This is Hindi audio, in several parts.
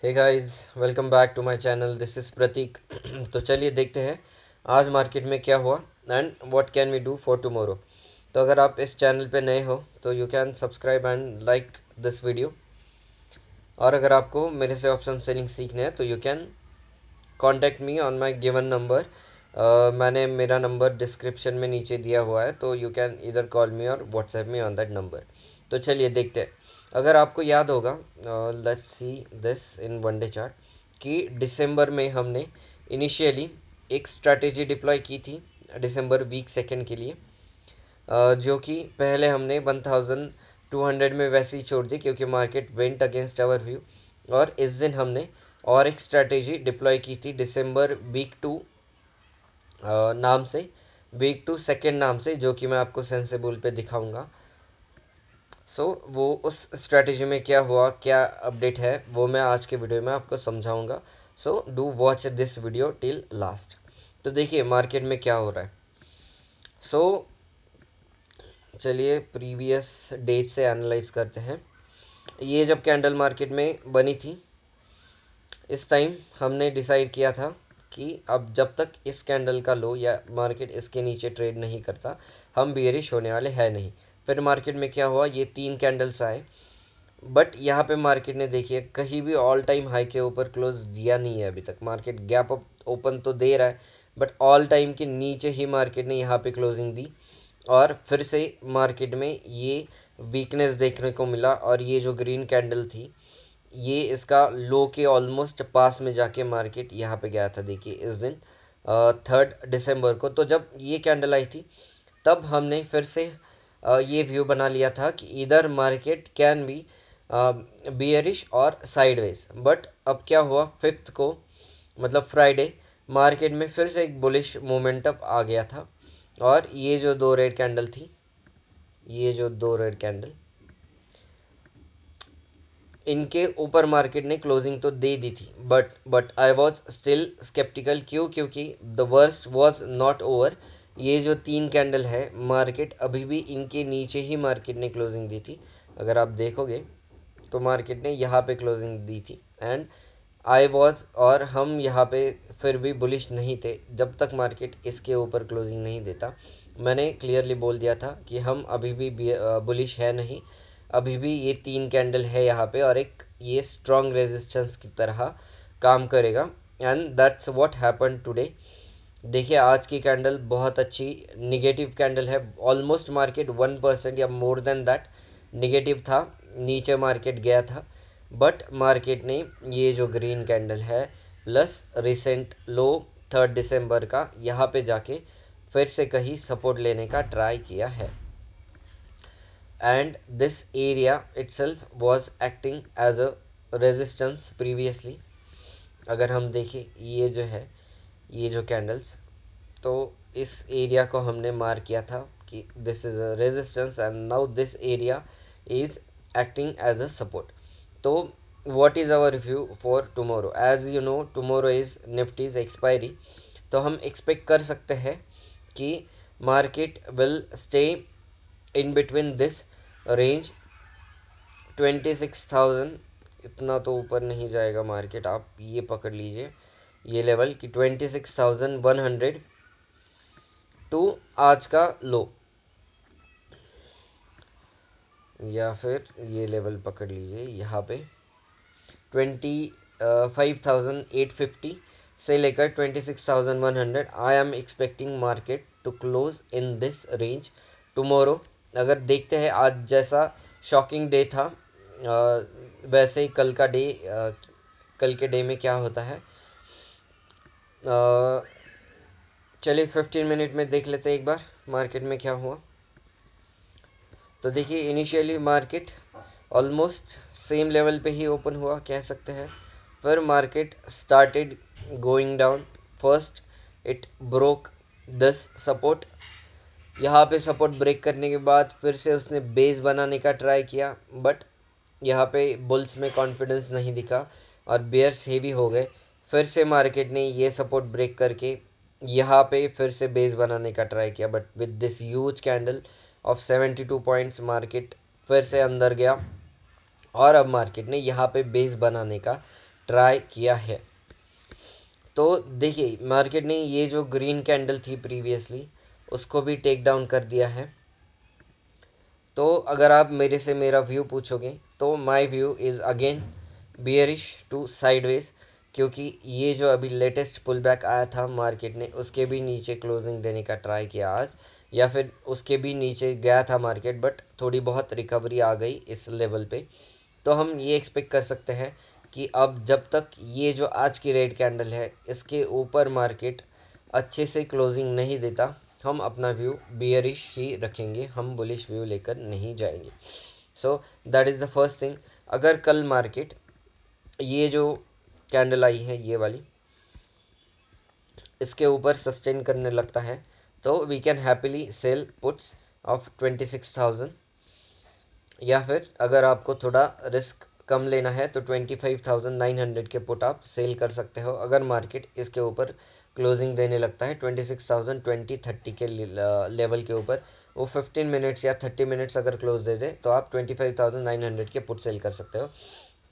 Hey guys, welcome back to my channel. This is Prateek. तो चलिए देखते हैं आज मार्केट में क्या हुआ and what can we do for tomorrow. तो अगर आप इस चैनल पे नए हो तो you can subscribe and like this video. और अगर आपको मेरे से ऑप्शन सेलिंग सीखने हैं तो you can contact me on my given number. मैंने मेरा नंबर डिस्क्रिप्शन में नीचे दिया हुआ है, तो यू कैन इधर कॉल मी और WhatsApp me on that number. तो चलिए देखते हैं। अगर आपको याद होगा, let's see this in one day chart, कि दिसंबर में हमने इनिशियली एक स्ट्रैटेजी डिप्लॉय की थी दिसंबर वीक सेकेंड के लिए, जो कि पहले हमने 1200 में वैसे ही छोड़ दी क्योंकि market went against our view. और इस दिन हमने और एक स्ट्रैटेजी डिप्लॉय की थी दिसंबर वीक टू नाम से, वीक टू सेकेंड नाम से, जो कि मैं आपको सेंसेबल पे दिखाऊंगा। वो उस स्ट्रैटेजी में क्या हुआ, क्या अपडेट है, वो मैं आज के वीडियो में आपको समझाऊंगा। Do watch this video till last. तो देखिए मार्केट में क्या हो रहा है। सो चलिए प्रीवियस डेट से एनालाइज करते हैं। ये जब कैंडल मार्केट में बनी थी, इस टाइम हमने डिसाइड किया था कि अब जब तक इस कैंडल का लो या मार्केट इसके नीचे ट्रेड नहीं करता, हम बियरिश होने वाले हैं नहीं। फिर मार्केट में क्या हुआ, ये तीन कैंडल्स आए, बट यहाँ पे मार्केट ने देखिए कहीं भी ऑल टाइम हाई के ऊपर क्लोज दिया नहीं है अभी तक। मार्केट गैप अप ओपन तो दे रहा है, बट ऑल टाइम के नीचे ही मार्केट ने यहाँ पे क्लोजिंग दी। और फिर से मार्केट में ये वीकनेस देखने को मिला, और ये जो ग्रीन कैंडल थी, ये इसका लो के ऑलमोस्ट पास में जाके मार्केट यहाँ पे गया था। देखिए इस दिन 3 दिसंबर को, तो जब ये कैंडल आई थी तब हमने फिर से ये व्यू बना लिया था कि इधर मार्केट कैन बी बियरिश और साइडवेज। बट अब क्या हुआ, फिफ्थ को मतलब फ्राइडे, मार्केट में फिर से एक बुलिश मोमेंटम आ गया था। और ये जो दो रेड कैंडल थी, ये जो दो रेड कैंडल, इनके ऊपर मार्केट ने क्लोजिंग तो दे दी थी, but I was still sceptical. क्यों? क्योंकि the worst was not over. ये जो तीन कैंडल है, मार्केट अभी भी इनके नीचे ही मार्केट ने क्लोजिंग दी थी। अगर आप देखोगे तो मार्केट ने यहाँ पे क्लोजिंग दी थी, एंड आई वॉज, और हम यहाँ पे फिर भी बुलिश नहीं थे जब तक मार्केट इसके ऊपर क्लोजिंग नहीं देता। मैंने क्लियरली बोल दिया था कि हम अभी भी बुलिश है नहीं। अभी भी ये तीन कैंडल है यहाँ पे, और एक ये स्ट्रॉन्ग रेजिस्टेंस की तरह काम करेगा, and that's what happen today. देखिए आज की कैंडल बहुत अच्छी निगेटिव कैंडल है। ऑलमोस्ट मार्केट 1% या मोर देन दैट निगेटिव था, नीचे मार्केट गया था। बट मार्केट ने ये जो ग्रीन कैंडल है प्लस रिसेंट लो 3 दिसंबर का, यहाँ पे जाके फिर से कहीं सपोर्ट लेने का ट्राई किया है। And this area itself was acting as a resistance previously। अगर हम देखें ये जो है, ये जो कैंडल्स, तो इस एरिया को हमने मार्क किया था कि this is a resistance, and now this area is acting as a support. तो what is our review for tomorrow? As you know, tomorrow is Nifty's expiry. तो हम एक्सपेक्ट कर सकते हैं कि market will stay in between this range 26,000। इतना तो ऊपर नहीं जाएगा मार्केट, आप ये पकड़ लीजिए ये लेवल कि 26,100 टू आज का लो, या फिर ये लेवल पकड़ लीजिए यहाँ पे 25,850 से लेकर 26,100। I am expecting market to close in this range tomorrow. अगर देखते हैं आज जैसा शॉकिंग डे था, वैसे ही कल का डे, कल के डे में क्या होता है, चलिए 15 मिनट में देख लेते हैं एक बार मार्केट में क्या हुआ। तो देखिए initially market almost same level पे ही ओपन हुआ कह सकते हैं। फिर market started going down. First it broke this support. यहाँ पे सपोर्ट ब्रेक करने के बाद फिर से उसने बेस बनाने का ट्राई किया, बट यहाँ पे बुल्स में कॉन्फिडेंस नहीं दिखा और बेयर्स हेवी हो गए। फिर से मार्केट ने ये सपोर्ट ब्रेक करके यहाँ पे फिर से बेस बनाने का ट्राई किया, but with this huge candle of 72 points market फिर से अंदर गया, और अब मार्केट ने यहाँ पे बेस बनाने का ट्राई किया है। तो देखिए मार्केट ने ये जो ग्रीन कैंडल थी प्रीवियसली उसको भी टेक डाउन कर दिया है। तो अगर आप मेरे से मेरा व्यू पूछोगे तो my view is again bearish to sideways, क्योंकि ये जो अभी लेटेस्ट पुल बैक आया था मार्केट ने उसके भी नीचे क्लोजिंग देने का ट्राई किया आज, या फिर उसके भी नीचे गया था मार्केट बट थोड़ी बहुत रिकवरी आ गई इस लेवल पे। तो हम ये एक्सपेक्ट कर सकते हैं कि अब जब तक ये जो आज की रेड कैंडल है इसके ऊपर मार्केट अच्छे से क्लोजिंग नहीं देता, हम अपना व्यू बियरिश ही रखेंगे, हम बुलिश व्यू लेकर नहीं जाएंगे। So that is the first thing. अगर कल मार्केट ये जो कैंडल आई है ये वाली इसके ऊपर सस्टेन करने लगता है तो we can happily sell puts of 26,000, या फिर अगर आपको थोड़ा रिस्क कम लेना है तो 25,900 के पुट आप सेल कर सकते हो अगर मार्केट इसके ऊपर क्लोजिंग देने लगता है 26,020-30 के लेवल के ऊपर। वो 15 मिनट्स या 30 मिनट्स अगर क्लोज दे दे तो आप 25,900 के पुट सेल कर सकते हो।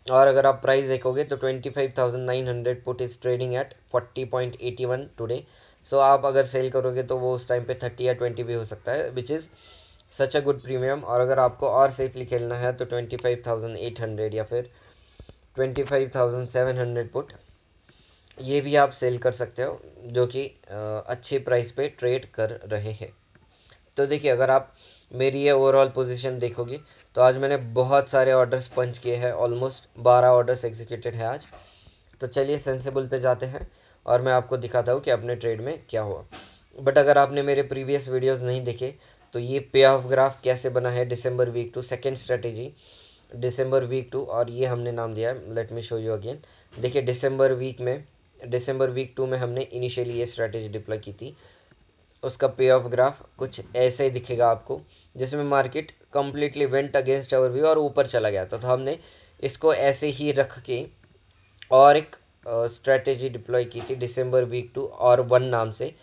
और अगर आप प्राइस देखोगे तो 25,900 put is trading at 40.81 today. So आप अगर सेल करोगे तो वो उस टाइम पे 30 या 20 भी हो सकता है, which is such a good premium. और अगर आपको और सेफली खेलना है तो 25,800 या फिर 25,700 पुट ये भी आप सेल कर सकते हो, जो कि अच्छे प्राइस पे ट्रेड कर रहे हैं। तो देखिए अगर आप मेरी ये ओवरऑल पोजीशन देखोगे तो आज मैंने बहुत सारे ऑर्डर्स पंच किए हैं, ऑलमोस्ट 12 ऑर्डर्स एग्जीक्यूटेड है आज। तो चलिए सेंसिबल पे जाते हैं और मैं आपको दिखाता हूँ कि अपने ट्रेड में क्या हुआ। बट अगर आपने मेरे प्रीवियस वीडियोस नहीं देखे तो ये पे ऑफ ग्राफ कैसे बना है दिसंबर वीक 2 सेकेंड स्ट्रेटेजी दिसंबर वीक 2, और ये हमने नाम दिया है, let me show you again. देखिए दिसंबर वीक 2 में हमने इनिशियली ये स्ट्रेटेजी डिप्लॉय की थी। उसका पे ऑफ ग्राफ कुछ ऐसे ही दिखेगा आपको, जिसमें market completely went against our view और ऊपर चला गया था। तो हमने इसको ऐसे ही रख के और एक स्ट्रेटेजी डिप्लॉय की थी दिसंबर वीक 2 और 1 नाम से,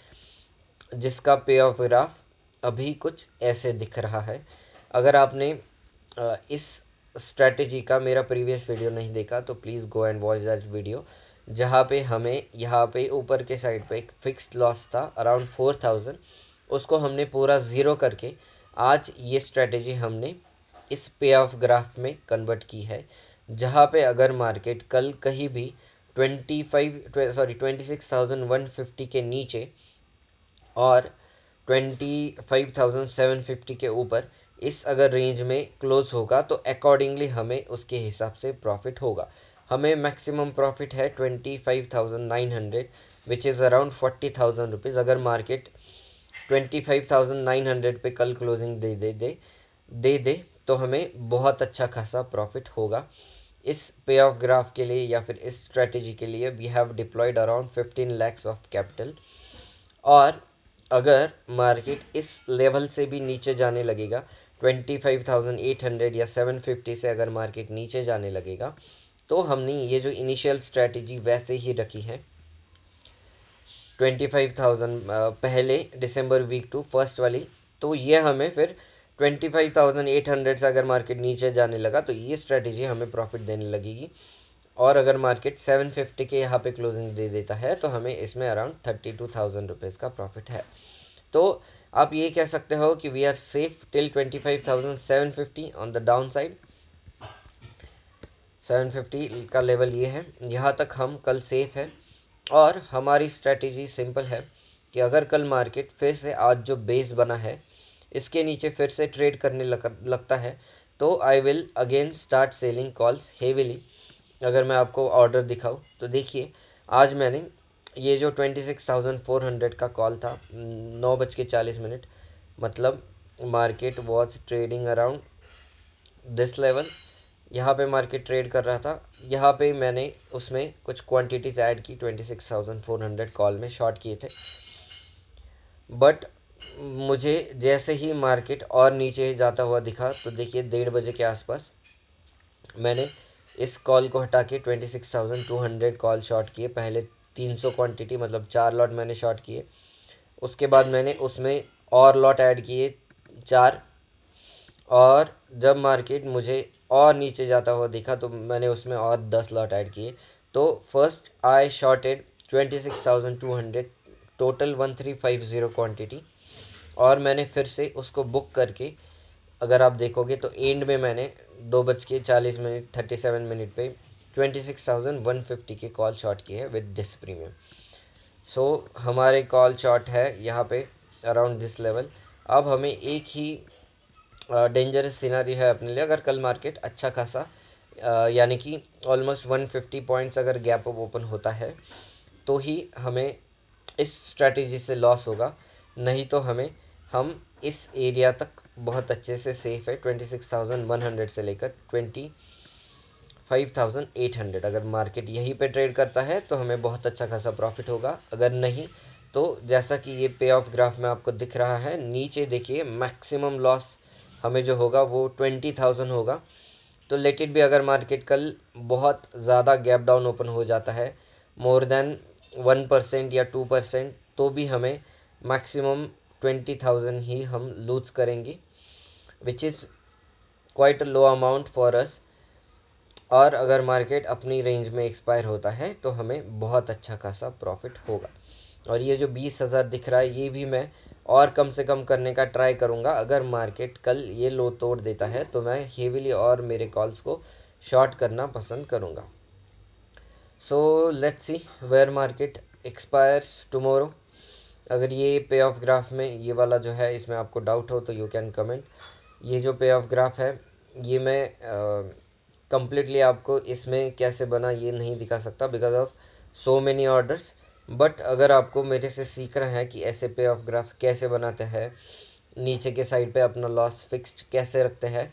जिसका पे ऑफ ग्राफ अभी कुछ ऐसे दिख रहा है। अगर आपने इस स्ट्रेटेजी का मेरा प्रीवियस वीडियो नहीं देखा तो please go and watch that video, जहाँ पे हमें यहाँ पे ऊपर के साइड पे एक फिक्स्ड लॉस था अराउंड 4,000, उसको हमने पूरा ज़ीरो करके आज ये स्ट्रेटेजी हमने इस पे ऑफ ग्राफ में कन्वर्ट की है, जहाँ पे अगर मार्केट कल कहीं भी 26,150 के नीचे और 25,750 के ऊपर इस अगर रेंज में क्लोज होगा तो अकॉर्डिंगली हमें उसके हिसाब से प्रॉफिट होगा। हमें मैक्सिमम प्रॉफिट है 25,900 विच इज़ अराउंड 40,000 रुपीज़। अगर मार्केट 25,900 पे कल क्लोजिंग दे तो हमें बहुत अच्छा खासा प्रॉफिट होगा। इस पे ऑफ ग्राफ के लिए या फिर इस स्ट्रेटेजी के लिए we have deployed around 15 lakhs of capital. और अगर मार्केट इस लेवल से भी नीचे जाने लगेगा 25,800 या 750 से अगर मार्केट नीचे जाने लगेगा तो हमने ये जो इनिशियल स्ट्रेटेजी वैसे ही रखी है 25,000 पहले दिसंबर वीक 2 फर्स्ट वाली, तो ये हमें फिर 25,800 से अगर मार्केट नीचे जाने लगा तो ये स्ट्रेटेजी हमें प्रॉफिट देने लगेगी। और अगर मार्केट 750 के यहाँ पे क्लोजिंग दे देता है तो हमें इसमें अराउंड 32,000 रुपीज़ का प्रॉफिट है। तो आप ये कह सकते हो कि we are safe till 25,750 on the down side. 750 का लेवल ये है, यहाँ तक हम कल सेफ है। और हमारी स्ट्रेटेजी सिंपल है कि अगर कल मार्केट फिर से आज जो बेस बना है इसके नीचे फिर से ट्रेड करने लगता है तो I will again start selling calls heavily. अगर मैं आपको ऑर्डर दिखाऊं तो देखिए आज मैंने ये जो 26,400 का कॉल था 9:40, मतलब market was trading around this level, यहाँ पे मार्केट ट्रेड कर रहा था। यहाँ पे मैंने उसमें कुछ क्वांटिटीज़ ऐड की 26,400 कॉल में शॉर्ट किए थे। बट मुझे जैसे ही मार्केट और नीचे जाता हुआ दिखा तो देखिए 1:30 के आसपास मैंने इस कॉल को हटा के 26,200 कॉल शॉर्ट किए। पहले 300 क्वांटिटी मतलब 4 लॉट मैंने शॉर्ट किए, उसके बाद मैंने उसमें और लॉट ऐड किए 4, और जब मार्केट मुझे और नीचे जाता हुआ दिखा तो मैंने उसमें और 10 लॉट ऐड किए। तो फर्स्ट आई शॉर्टेड 26,200, टोटल 1350 क्वांटिटी, और मैंने फिर से उसको बुक करके, अगर आप देखोगे तो एंड में मैंने 2:40 37 पे 26,150 के कॉल शॉर्ट की है विद दिस प्रीमियम। सो हमारे कॉल शॉर्ट है यहाँ पे अराउंड दिस लेवल। अब हमें एक ही डेंजरस सिनारी है अपने लिए, अगर कल मार्केट अच्छा खासा यानी कि ऑलमोस्ट 150 पॉइंट्स अगर गैप अप ओपन होता है तो ही हमें इस स्ट्रैटेजी से लॉस होगा, नहीं तो हम इस एरिया तक बहुत अच्छे से सेफ है। 26,100 से लेकर 25,800, अगर मार्केट यहीं पे ट्रेड करता है तो हमें बहुत अच्छा खासा प्रॉफिट होगा। अगर नहीं तो जैसा कि ये पे ऑफ ग्राफ में आपको दिख रहा है, नीचे देखिए मैक्सिमम लॉस हमें जो होगा वो 20,000 होगा। तो लेट इट भी, अगर मार्केट कल बहुत ज़्यादा गैप डाउन ओपन हो जाता है मोर देन 1% या 2%, तो भी हमें मैक्सिमम 20,000 ही हम लूज करेंगे, which is quite a low amount for us. और अगर मार्केट अपनी रेंज में एक्सपायर होता है तो हमें बहुत अच्छा खासा प्रॉफिट होगा। और ये जो 20,000 दिख रहा है ये भी मैं और कम से कम करने का ट्राई करूँगा। अगर मार्केट कल ये लो तोड़ देता है तो मैं हेवीली और मेरे कॉल्स को शॉर्ट करना पसंद करूँगा। So let's see where market expires tomorrow. अगर ये पे ऑफ ग्राफ में ये वाला जो है इसमें आपको डाउट हो तो यू कैन कमेंट। ये जो पे ऑफ ग्राफ है ये मैं कम्प्लीटली आपको इसमें कैसे बना ये नहीं दिखा सकता because of so many orders. But अगर आपको मेरे से सीखना है कि ऐसे पे ऑफ ग्राफ कैसे बनाते हैं, नीचे के साइड पे अपना लॉस फिक्स्ड कैसे रखते हैं,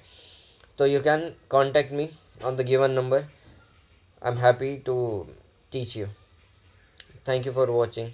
तो you can contact me on the given number. I'm happy to teach you. Thank you for watching.